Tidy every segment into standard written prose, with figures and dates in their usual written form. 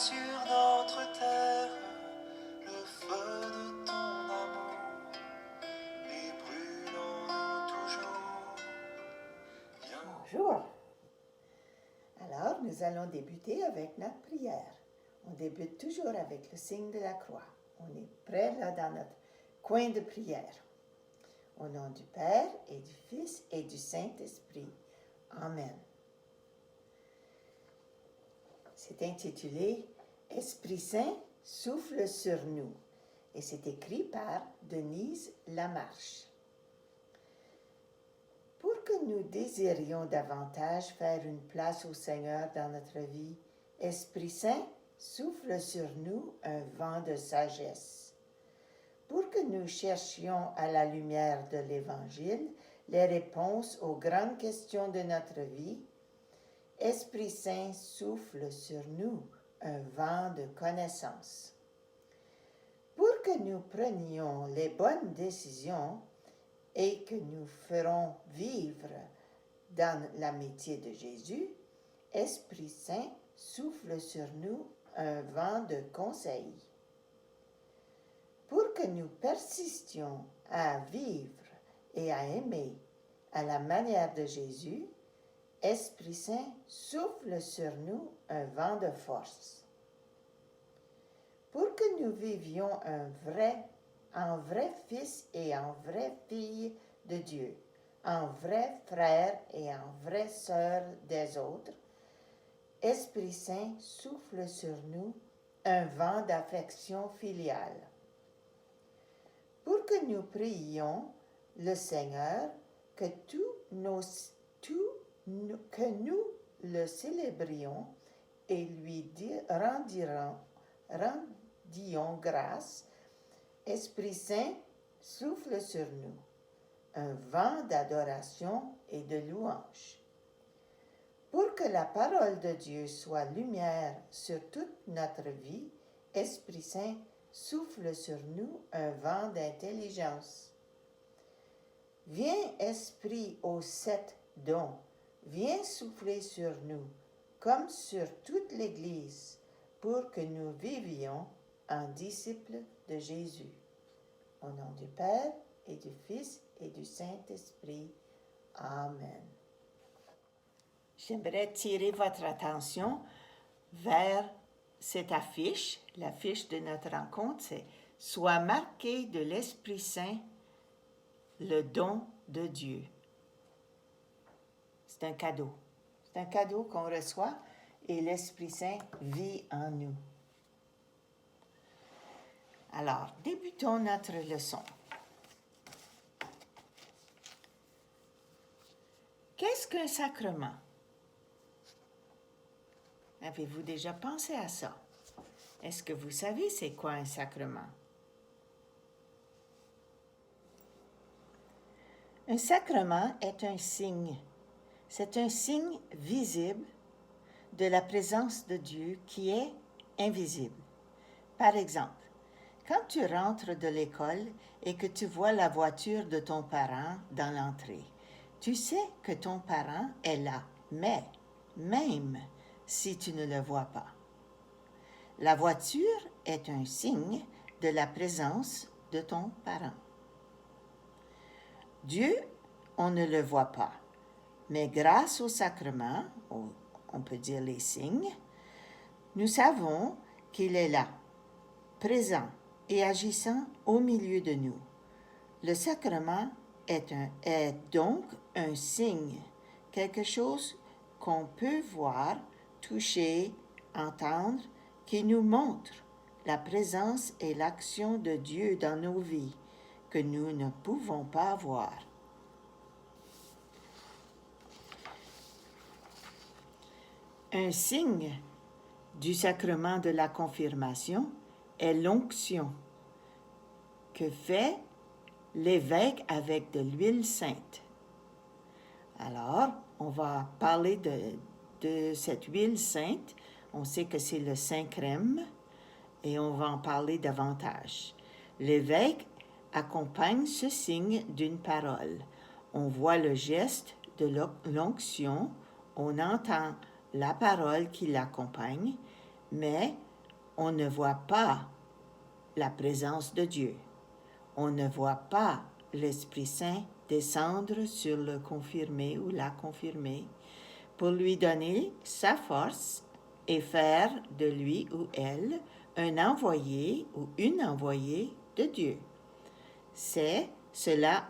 sur notre terre le feu de ton amour et brûle en nous toujours. Bonjour. Alors, nous allons débuter avec notre prière. On débute toujours avec le signe de la croix. On est prêt là dans notre coin de prière. Au nom du Père et du Fils et du Saint-Esprit. Amen. C'est intitulé « Esprit Saint, souffle sur nous » et c'est écrit par Denise Lamarche. Pour que nous désirions davantage faire une place au Seigneur dans notre vie, Esprit Saint, souffle sur nous un vent de sagesse. Pour que nous cherchions à la lumière de l'Évangile les réponses aux grandes questions de notre vie, Esprit Saint souffle sur nous un vent de connaissance. Pour que nous prenions les bonnes décisions et que nous ferons vivre dans l'amitié de Jésus, Esprit Saint souffle sur nous un vent de conseil. Pour que nous persistions à vivre et à aimer à la manière de Jésus, Esprit Saint souffle sur nous un vent de force. Pour que nous vivions en vrai fils et en vraie fille de Dieu, en vrai frère et en vraie sœur des autres, Esprit Saint souffle sur nous un vent d'affection filiale. Pour que nous prions le Seigneur, que nous le célébrions et lui rendions grâce, Esprit Saint souffle sur nous un vent d'adoration et de louange. Pour que la parole de Dieu soit lumière sur toute notre vie, Esprit Saint souffle sur nous un vent d'intelligence. Viens, Esprit aux 7 dons, viens souffler sur nous, comme sur toute l'Église, pour que nous vivions en disciples de Jésus. Au nom du Père et du Fils et du Saint-Esprit. Amen. J'aimerais tirer votre attention vers cette affiche. L'affiche de notre rencontre, c'est « Sois marqué de l'Esprit Saint, le don de Dieu ». C'est un cadeau. C'est un cadeau qu'on reçoit et l'Esprit Saint vit en nous. Alors, débutons notre leçon. Qu'est-ce qu'un sacrement? Avez-vous déjà pensé à ça? Est-ce que vous savez c'est quoi un sacrement? Un sacrement est un signe. C'est un signe visible de la présence de Dieu qui est invisible. Par exemple, quand tu rentres de l'école et que tu vois la voiture de ton parent dans l'entrée, tu sais que ton parent est là, mais même si tu ne le vois pas. La voiture est un signe de la présence de ton parent. Dieu, on ne le voit pas, mais grâce au sacrement, on peut dire les signes, nous savons qu'il est là, présent et agissant au milieu de nous. Le sacrement est donc un signe, quelque chose qu'on peut voir, toucher, entendre, qui nous montre la présence et l'action de Dieu dans nos vies, que nous ne pouvons pas voir. Un signe du sacrement de la confirmation est l'onction que fait l'évêque avec de l'huile sainte. Alors, on va parler de cette huile sainte. On sait que c'est le Saint Crème et on va en parler davantage. L'évêque accompagne ce signe d'une parole. On voit le geste de l'onction, on entend la parole qui l'accompagne, mais on ne voit pas la présence de Dieu. On ne voit pas l'Esprit Saint descendre sur le confirmé ou la confirmée pour lui donner sa force et faire de lui ou elle un envoyé ou une envoyée de Dieu. C'est cela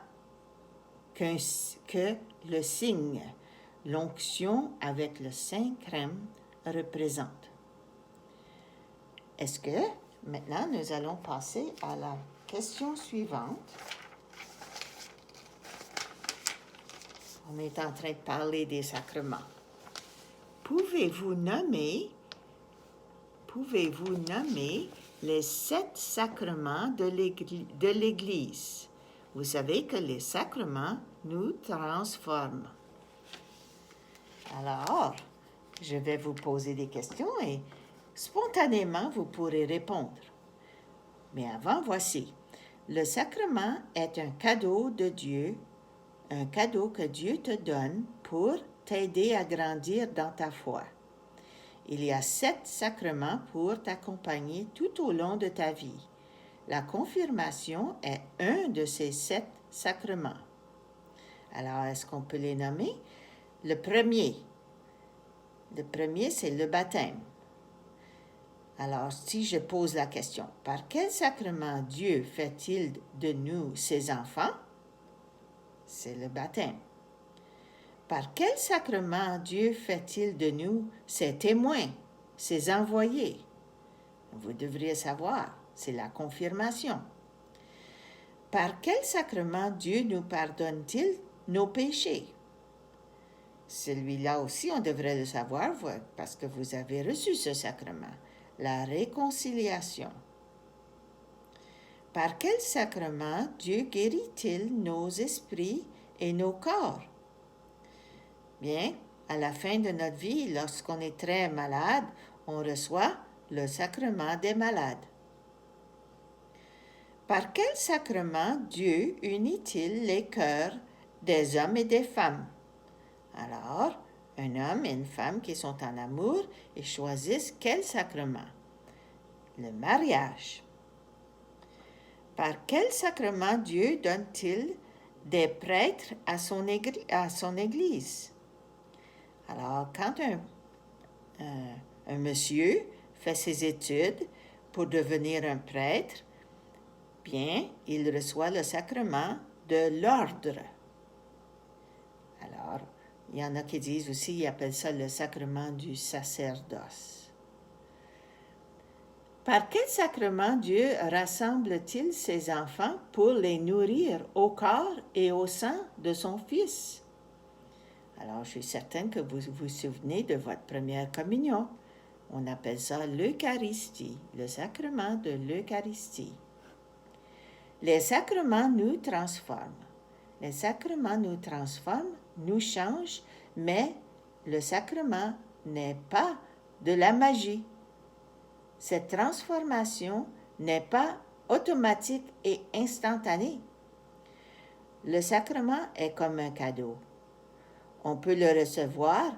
que le signe, l'onction avec le Saint Crème représente. Est-ce que maintenant nous allons passer à la question suivante? On est en train de parler des sacrements. Pouvez-vous nommer les 7 sacrements de l'Église? Vous savez que les sacrements nous transforment. Alors, je vais vous poser des questions et spontanément, vous pourrez répondre. Mais avant, voici. Le sacrement est un cadeau de Dieu, un cadeau que Dieu te donne pour t'aider à grandir dans ta foi. Il y a 7 sacrements pour t'accompagner tout au long de ta vie. La confirmation est un de ces 7 sacrements. Alors, est-ce qu'on peut les nommer? Le premier, c'est le baptême. Alors, si je pose la question, par quel sacrement Dieu fait-il de nous ses enfants? C'est le baptême. Par quel sacrement Dieu fait-il de nous ses témoins, ses envoyés? Vous devriez savoir, c'est la confirmation. Par quel sacrement Dieu nous pardonne-t-il nos péchés? Celui-là aussi, on devrait le savoir parce que vous avez reçu ce sacrement, la réconciliation. Par quel sacrement Dieu guérit-il nos esprits et nos corps? Bien, à la fin de notre vie, lorsqu'on est très malade, on reçoit le sacrement des malades. Par quel sacrement Dieu unit-il les cœurs des hommes et des femmes? Alors, un homme et une femme qui sont en amour et choisissent quel sacrement? Le mariage. Par quel sacrement Dieu donne-t-il des prêtres à son Église? Alors, quand un monsieur fait ses études pour devenir un prêtre, bien, il reçoit le sacrement de l'ordre. Alors, il y en a qui disent aussi, ils appellent ça le sacrement du sacerdoce. Par quel sacrement Dieu rassemble-t-il ses enfants pour les nourrir au corps et au sang de son Fils? Alors, je suis certaine que vous vous souvenez de votre première communion. On appelle ça l'Eucharistie, le sacrement de l'Eucharistie. Les sacrements nous transforment. Les sacrements nous transforment, nous changent, mais le sacrement n'est pas de la magie. Cette transformation n'est pas automatique et instantanée. Le sacrement est comme un cadeau. On peut le recevoir,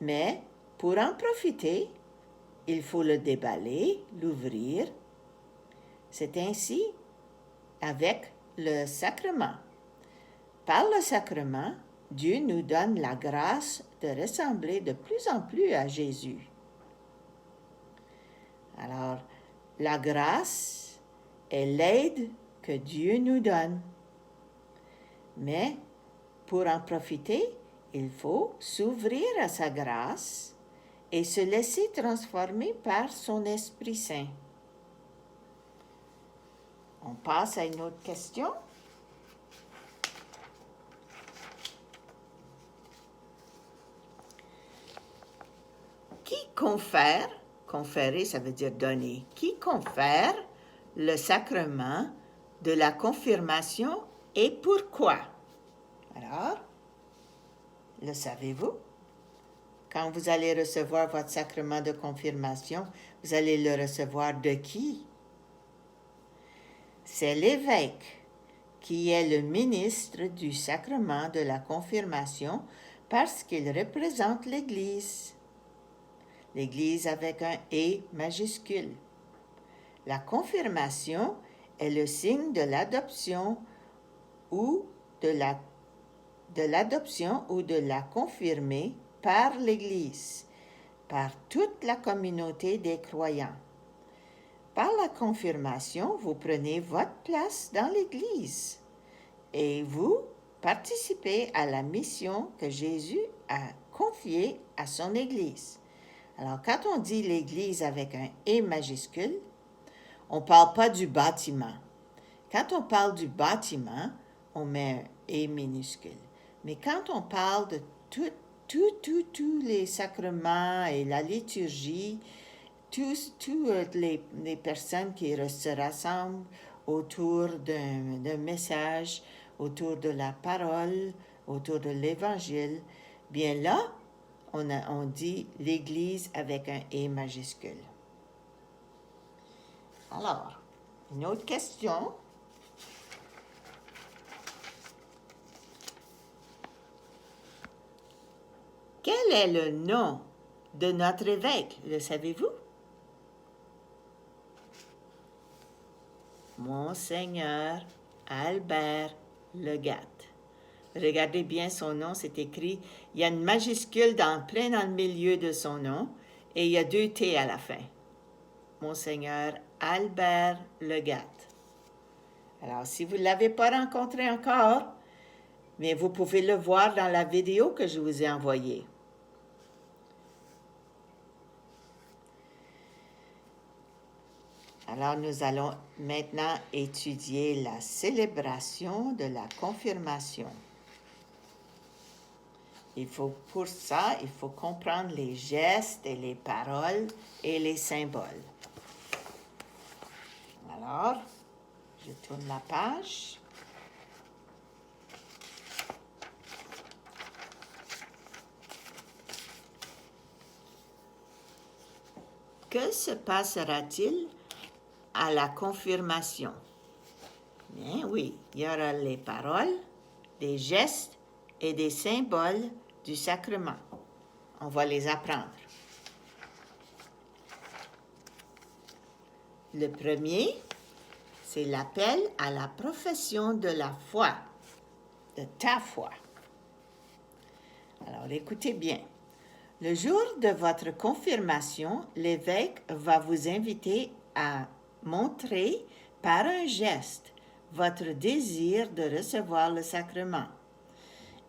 mais pour en profiter, il faut le déballer, l'ouvrir. C'est ainsi avec le sacrement. Par le sacrement, Dieu nous donne la grâce de ressembler de plus en plus à Jésus. Alors, la grâce est l'aide que Dieu nous donne. Mais pour en profiter, il faut s'ouvrir à sa grâce et se laisser transformer par son Esprit Saint. On passe à une autre question. Qui confère, conférer ça veut dire donner, qui confère le sacrement de la confirmation et pourquoi? Alors, le savez-vous? Quand vous allez recevoir votre sacrement de confirmation, vous allez le recevoir de qui? C'est l'évêque qui est le ministre du sacrement de la confirmation parce qu'il représente l'Église. l'Église avec un « et » majuscule. La confirmation est le signe de l'adoption ou de la confirmer par l'Église, par toute la communauté des croyants. Par la confirmation, vous prenez votre place dans l'Église et vous participez à la mission que Jésus a confiée à son Église. Alors, quand on dit l'Église avec un « et » majuscule, on ne parle pas du bâtiment. Quand on parle du bâtiment, on met un « et » minuscule. Mais quand on parle de tous les sacrements et la liturgie, toutes les personnes qui se rassemblent autour d'un message, autour de la parole, autour de l'Évangile, bien là, on dit l'Église avec un « et » majuscule. Alors, une autre question. Quel est le nom de notre évêque, le savez-vous? Monseigneur Albert Legat. Regardez bien son nom, c'est écrit, il y a une majuscule plein dans le milieu de son nom et il y a 2 T à la fin. Monseigneur Albert Legat. Alors, si vous ne l'avez pas rencontré encore, mais vous pouvez le voir dans la vidéo que je vous ai envoyée. Alors, nous allons maintenant étudier la célébration de la confirmation. Pour ça, il faut comprendre les gestes et les paroles et les symboles. Alors, je tourne la page. Que se passera-t-il à la confirmation? Bien oui, il y aura les paroles, des gestes et des symboles du sacrement. On va les apprendre. Le premier, c'est l'appel à la profession de la foi, de ta foi. Alors, écoutez bien. Le jour de votre confirmation, l'évêque va vous inviter à montrer par un geste votre désir de recevoir le sacrement.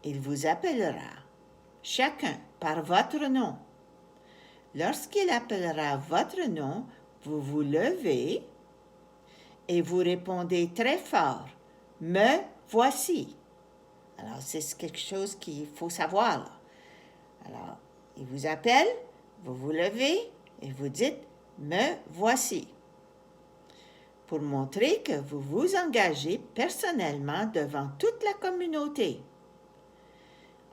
Il vous appellera, chacun par votre nom. Lorsqu'il appellera votre nom, vous vous levez et vous répondez très fort, « Me voici ». Alors, c'est quelque chose qu'il faut savoir, là. Alors, il vous appelle, vous vous levez et vous dites « Me voici » pour montrer que vous vous engagez personnellement devant toute la communauté.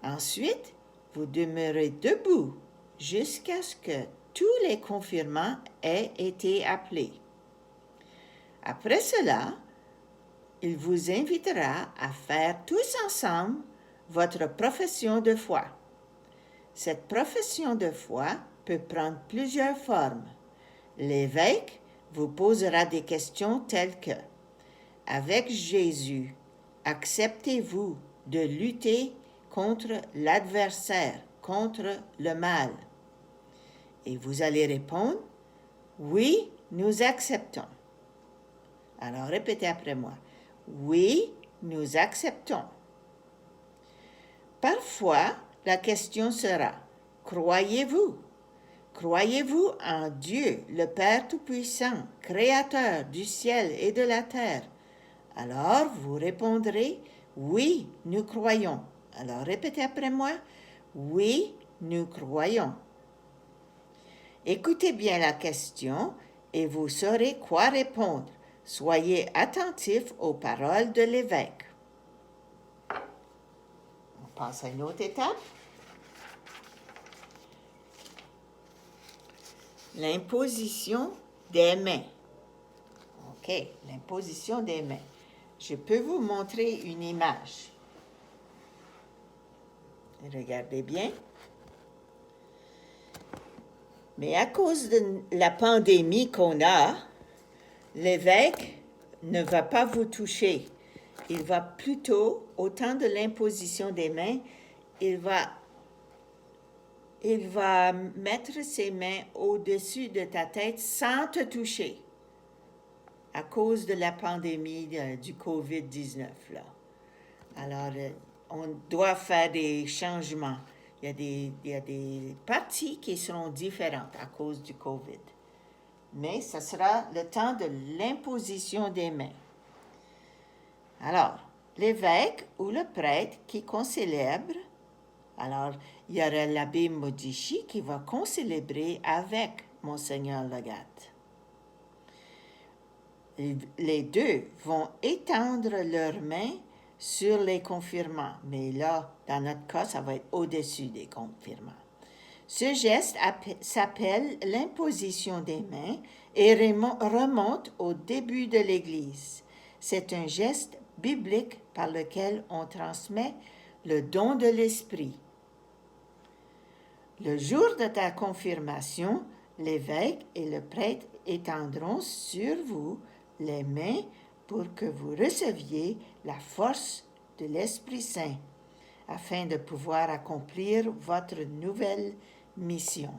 Ensuite, vous demeurez debout jusqu'à ce que tous les confirmants aient été appelés. Après cela, il vous invitera à faire tous ensemble votre profession de foi. Cette profession de foi peut prendre plusieurs formes. L'évêque vous posera des questions telles que « Avec Jésus, acceptez-vous de lutter contre l'adversaire, contre le mal? » Et vous allez répondre « Oui, nous acceptons. » Alors répétez après moi. « Oui, nous acceptons. » Parfois, la question sera « Croyez-vous? Croyez-vous en Dieu, le Père Tout-Puissant, Créateur du ciel et de la terre? » Alors, vous répondrez « Oui, nous croyons. » Alors, répétez après moi « Oui, nous croyons. » Écoutez bien la question et vous saurez quoi répondre. Soyez attentifs aux paroles de l'évêque. On passe à une autre étape. L'imposition des mains. OK, l'imposition des mains. Je peux vous montrer une image. Regardez bien. Mais à cause de la pandémie qu'on a, l'évêque ne va pas vous toucher. Il va plutôt, au temps de l'imposition des mains, il va mettre ses mains au-dessus de ta tête sans te toucher à cause de la pandémie du COVID-19. Là. Alors, on doit faire des changements. Il y a des parties qui seront différentes à cause du COVID. Mais ce sera le temps de l'imposition des mains. Alors, l'évêque ou le prêtre qui concélèbre, alors il y aura l'abbé Modichi qui va concélébrer avec Monseigneur Legat. Les deux vont étendre leurs mains sur les confirmants, mais là, dans notre cas, ça va être au-dessus des confirmants. Ce geste s'appelle l'imposition des mains et remonte au début de l'Église. C'est un geste biblique par lequel on transmet le don de l'Esprit. Le jour de ta confirmation, l'évêque et le prêtre étendront sur vous les mains pour que vous receviez la force de l'Esprit Saint, afin de pouvoir accomplir votre nouvelle mission.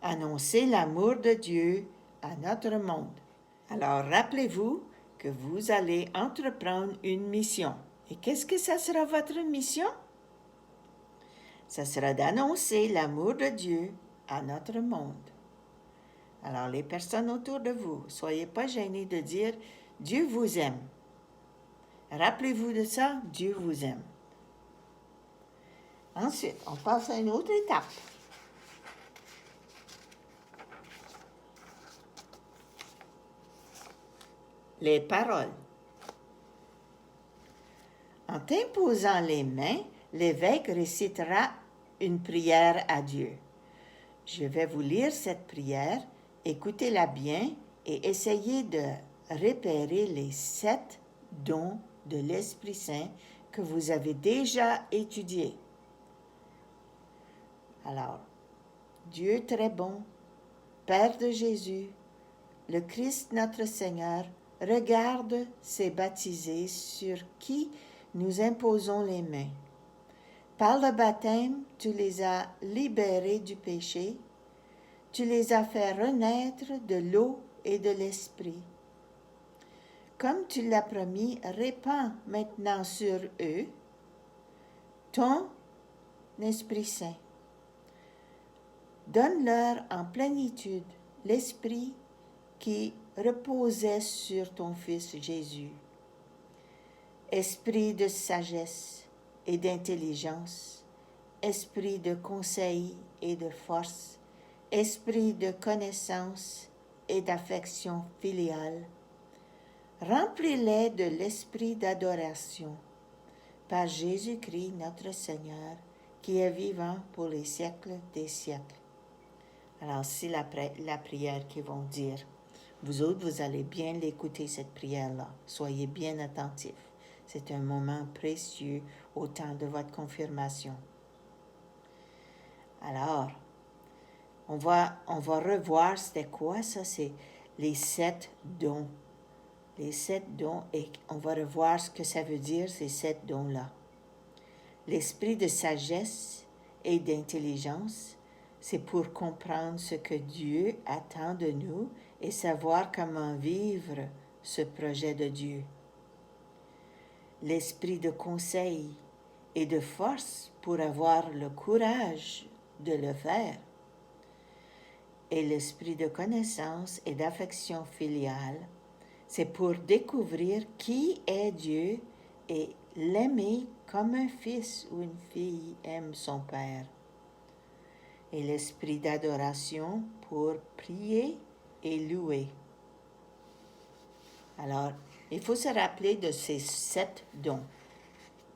Annoncer l'amour de Dieu à notre monde. Alors rappelez-vous que vous allez entreprendre une mission. Et qu'est-ce que ça sera votre mission? Ça sera d'annoncer l'amour de Dieu à notre monde. Alors les personnes autour de vous, soyez pas gênés de dire Dieu vous aime. Rappelez-vous de ça, Dieu vous aime. Ensuite, on passe à une autre étape. Les paroles. En t'imposant les mains, l'évêque récitera une prière à Dieu. Je vais vous lire cette prière, écoutez-la bien et essayez de repérer les 7 dons de l'Esprit Saint que vous avez déjà étudiés. Alors, Dieu très bon, Père de Jésus, le Christ notre Seigneur, regarde ces baptisés sur qui nous imposons les mains. Par le baptême, tu les as libérés du péché, tu les as fait renaître de l'eau et de l'esprit. Comme tu l'as promis, répands maintenant sur eux ton Esprit Saint. Donne-leur en plénitude l'esprit qui reposait sur ton Fils Jésus. Esprit de sagesse et d'intelligence, esprit de conseil et de force, esprit de connaissance et d'affection filiale. Remplis-les de l'esprit d'adoration par Jésus-Christ notre Seigneur, qui est vivant pour les siècles des siècles. Alors, c'est la prière qu'ils vont dire. Vous autres, vous allez bien l'écouter, cette prière-là. Soyez bien attentifs. C'est un moment précieux au temps de votre confirmation. Alors, on va revoir c'était quoi ça, c'est les 7 dons. Les 7 dons, et on va revoir ce que ça veut dire, ces 7 dons-là. L'esprit de sagesse et d'intelligence, c'est pour comprendre ce que Dieu attend de nous et savoir comment vivre ce projet de Dieu. L'esprit de conseil et de force pour avoir le courage de le faire. Et l'esprit de connaissance et d'affection filiale, c'est pour découvrir qui est Dieu et l'aimer comme un fils ou une fille aime son père. Et l'esprit d'adoration pour prier et louer. Alors, il faut se rappeler de ces 7 dons.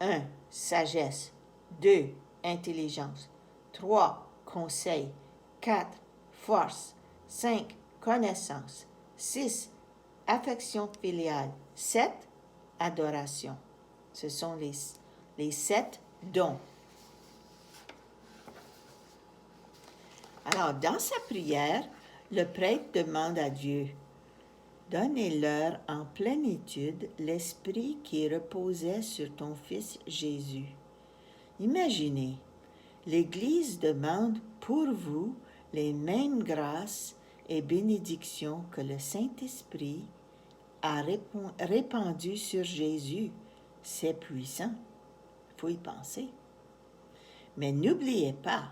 1. Sagesse. 2. Intelligence. 3. Conseil. 4. Force. 5. Connaissance. 6. Affection filiale. 7. Adoration. Ce sont les 7 dons. Alors, dans sa prière, le prêtre demande à Dieu: donnez-leur en plénitude l'esprit qui reposait sur ton Fils Jésus. Imaginez, l'Église demande pour vous les mêmes grâces et bénédictions que le Saint-Esprit a répandues sur Jésus. C'est puissant. Il faut y penser. Mais n'oubliez pas,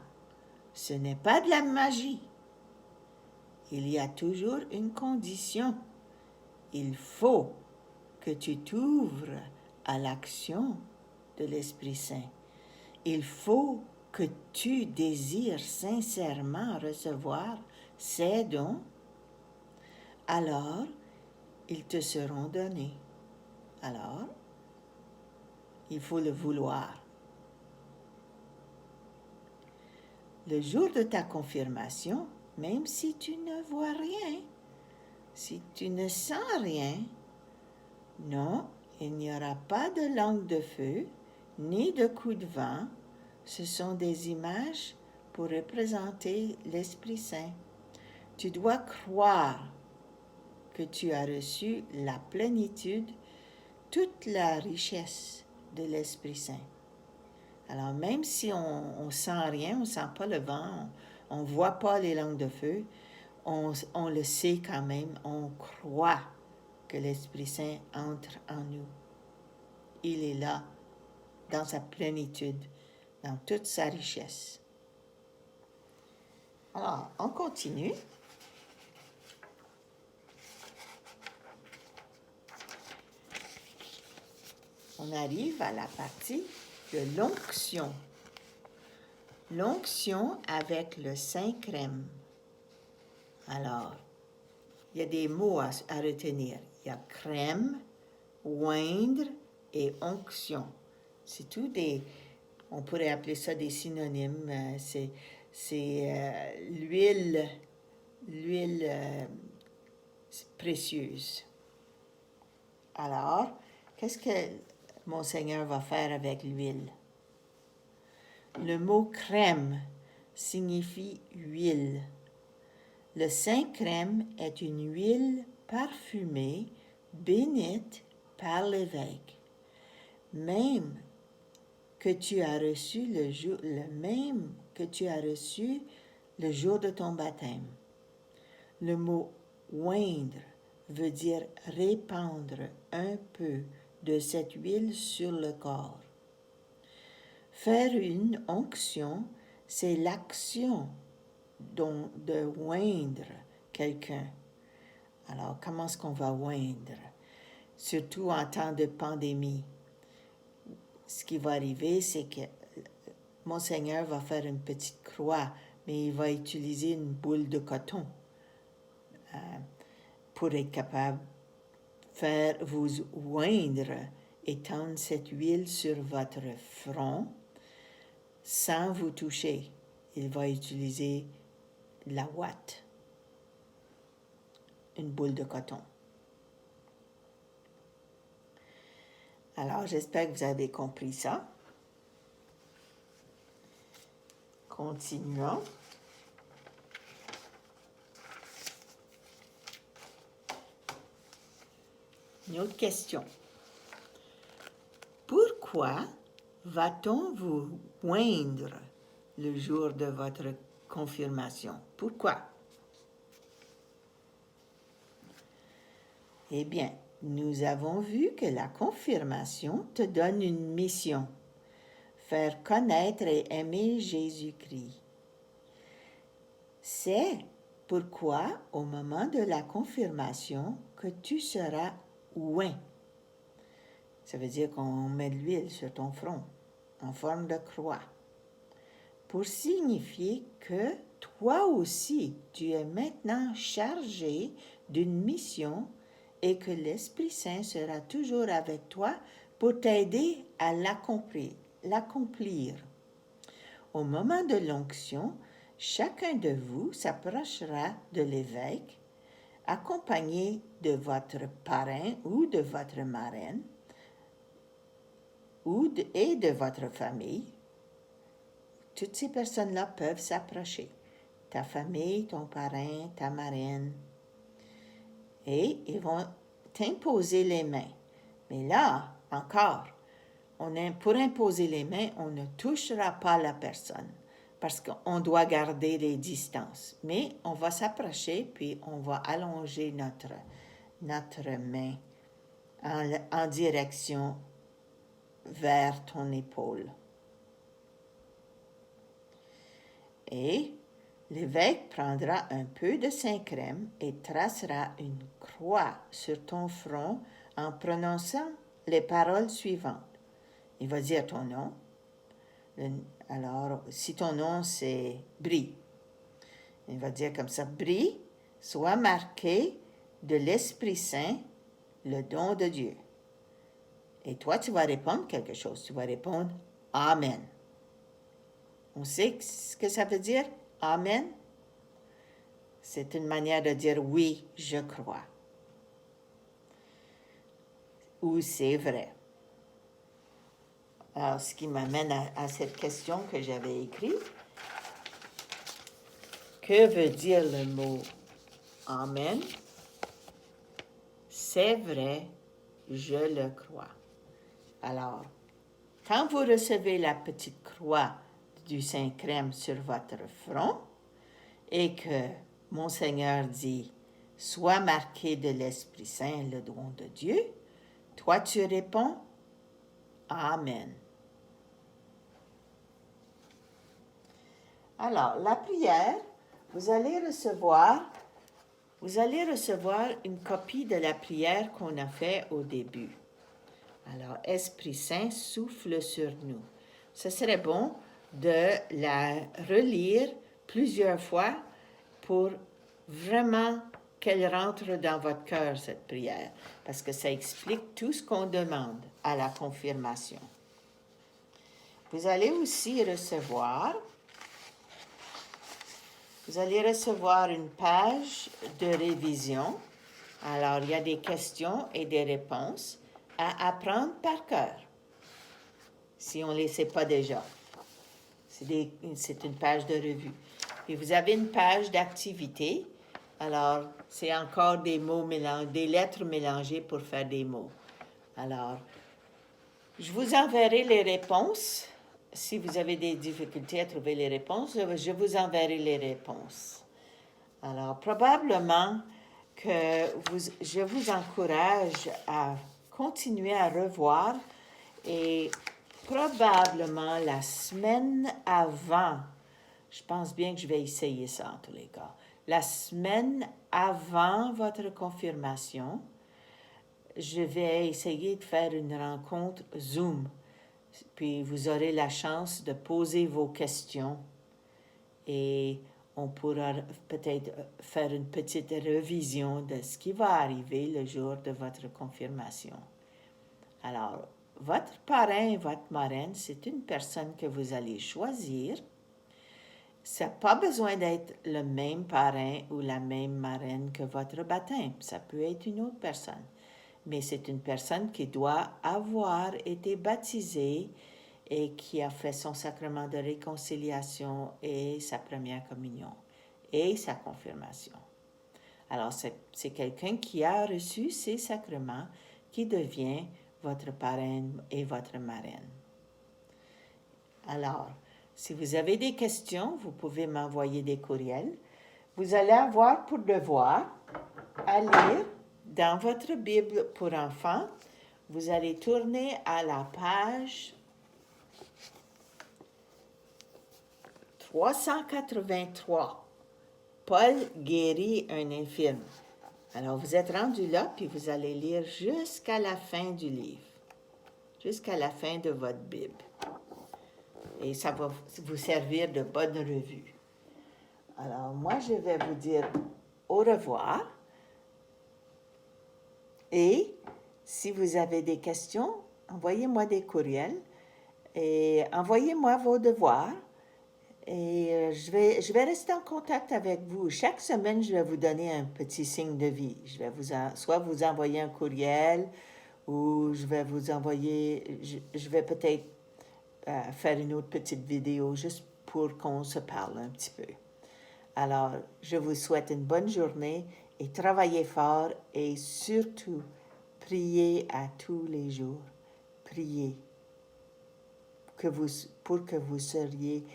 ce n'est pas de la magie. Il y a toujours une condition. Il faut que tu t'ouvres à l'action de l'Esprit Saint. Il faut que tu désires sincèrement recevoir ces dons. Alors, ils te seront donnés. Alors, il faut le vouloir. Le jour de ta confirmation, même si tu ne vois rien, si tu ne sens rien, non, il n'y aura pas de langue de feu, ni de coup de vent. Ce sont des images pour représenter l'Esprit Saint. Tu dois croire que tu as reçu la plénitude, toute la richesse de l'Esprit Saint. Alors, même si on ne sent rien, on ne sent pas le vent, on ne voit pas les langues de feu, on le sait quand même, on croit que l'Esprit Saint entre en nous. Il est là, dans sa plénitude, dans toute sa richesse. Alors, on continue. On arrive à la partie de l'onction. L'onction avec le Saint-Crème. Alors, il y a des mots à retenir. Il y a crème, oindre et onction. C'est tout des... On pourrait appeler ça des synonymes. C'est l'huile précieuse. Alors, qu'est-ce que Monseigneur va faire avec l'huile? Le mot crème signifie huile. Le Saint-Crème est une huile parfumée, bénite par l'évêque. Même que tu as reçu le jour de ton baptême. Le mot oindre veut dire répandre un peu de cette huile sur le corps. Faire une onction, c'est l'action de oindre quelqu'un. Alors, comment est-ce qu'on va oindre? Surtout en temps de pandémie. Ce qui va arriver, c'est que Monseigneur va faire une petite croix, mais il va utiliser une boule de coton pour être capable de faire vous oindre, étendre cette huile sur votre front sans vous toucher. Il va utiliser la ouate, une boule de coton. Alors, j'espère que vous avez compris ça. Continuons. Une autre question. Pourquoi va-t-on vous oindre le jour de votre confirmation? Pourquoi? Eh bien, nous avons vu que la confirmation te donne une mission, faire connaître et aimer Jésus-Christ. C'est pourquoi, au moment de la confirmation, que tu seras oint. Ça veut dire qu'on met de l'huile sur ton front, en forme de croix, pour signifier que toi aussi, tu es maintenant chargé d'une mission et que l'Esprit Saint sera toujours avec toi pour t'aider à l'accomplir. Au moment de l'onction, chacun de vous s'approchera de l'évêque, accompagné de votre parrain ou de votre marraine, et de votre famille. Toutes ces personnes-là peuvent s'approcher ta famille, ton parrain, ta marraine. Et ils vont t'imposer les mains. Mais là, encore, pour imposer les mains, on ne touchera pas la personne parce qu'on doit garder les distances. Mais on va s'approcher, puis on va allonger notre main en direction vers ton épaule. Et l'évêque prendra un peu de Saint-Crème et tracera une croix sur ton front en prononçant les paroles suivantes. Il va dire ton nom. Alors, si ton nom c'est Brie, il va dire comme ça, Brie, sois marqué de l'Esprit Saint, le don de Dieu. Et toi, tu vas répondre quelque chose. Tu vas répondre Amen. On sait ce que ça veut dire, Amen? C'est une manière de dire oui, je crois. Ou c'est vrai. Alors, ce qui m'amène à cette question que j'avais écrite. Que veut dire le mot Amen? C'est vrai, je le crois. Alors, quand vous recevez la petite croix du Saint-Crème sur votre front et que Monseigneur dit « Sois marqué de l'Esprit Saint, le don de Dieu », toi tu réponds « Amen ». Alors, la prière, vous allez recevoir une copie de la prière qu'on a faite au début. Alors, Esprit Saint souffle sur nous. Ce serait bon de la relire plusieurs fois pour vraiment qu'elle rentre dans votre cœur, cette prière, parce que ça explique tout ce qu'on demande à la confirmation. Vous allez aussi recevoir une page de révision. Alors, il y a des questions et des réponses à apprendre par cœur, si on ne les sait pas déjà. C'est une page de revue. Et vous avez une page d'activité. Alors, c'est encore des lettres mélangées pour faire des mots. Alors, je vous enverrai les réponses. Si vous avez des difficultés à trouver les réponses, je vous enverrai les réponses. Alors, probablement que je vous encourage à continuer à revoir et probablement la semaine avant, je pense bien que je vais essayer ça en tous les cas, la semaine avant votre confirmation, je vais essayer de faire une rencontre Zoom. Puis vous aurez la chance de poser vos questions et on pourra peut-être faire une petite révision de ce qui va arriver le jour de votre confirmation. Alors, votre parrain, votre marraine, c'est une personne que vous allez choisir. Ça n'a pas besoin d'être le même parrain ou la même marraine que votre baptême. Ça peut être une autre personne. Mais c'est une personne qui doit avoir été baptisée et qui a fait son sacrement de réconciliation et sa première communion et sa confirmation. Alors, c'est quelqu'un qui a reçu ces sacrements qui devient votre parrain et votre marraine. Alors, si vous avez des questions, vous pouvez m'envoyer des courriels. Vous allez avoir pour devoir à lire dans votre Bible pour enfants. Vous allez tourner à la page 383. Paul guérit un infirme. Alors, vous êtes rendu là, puis vous allez lire jusqu'à la fin du livre, jusqu'à la fin de votre Bible. Et ça va vous servir de bonne revue. Alors, moi, je vais vous dire au revoir. Et si vous avez des questions, envoyez-moi des courriels et envoyez-moi vos devoirs. Et je vais rester en contact avec vous. Chaque semaine, je vais vous donner un petit signe de vie. Je vais soit vous envoyer un courriel ou je vais vous envoyer, je vais peut-être faire une autre petite vidéo juste pour qu'on se parle un petit peu. Alors, je vous souhaite une bonne journée et travaillez fort et surtout, priez à tous les jours. Priez pour que vous seriez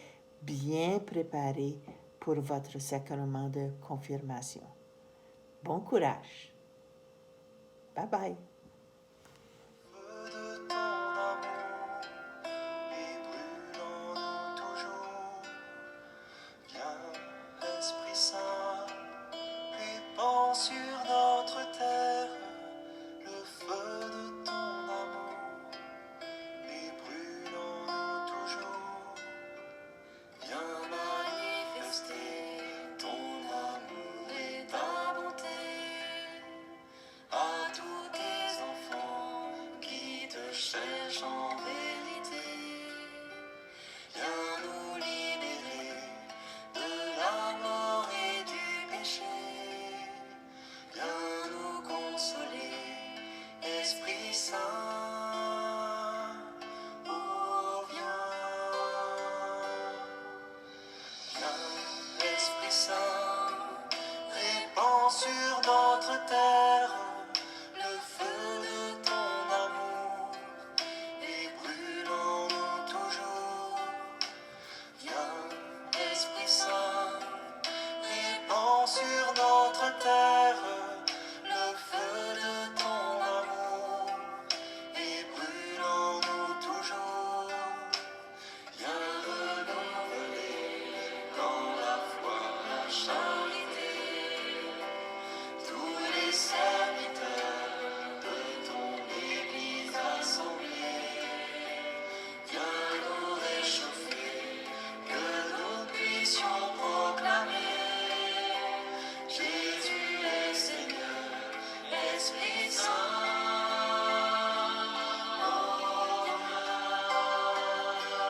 bien préparés pour votre sacrement de confirmation. Bon courage. Bye bye. Feu de ton amour, et brûle en nous toujours. Viens, Esprit Saint, répand sur notre terre le feu de ton amour, et brûle en nous toujours. Viens manifester ton amour et ta bonté à tous tes enfants qui te cherchent en vérité. Viens nous libérer de la mort et du péché. Viens nous consoler, Esprit Saint. Oh, viens. Viens, Esprit Saint, répand sur notre terre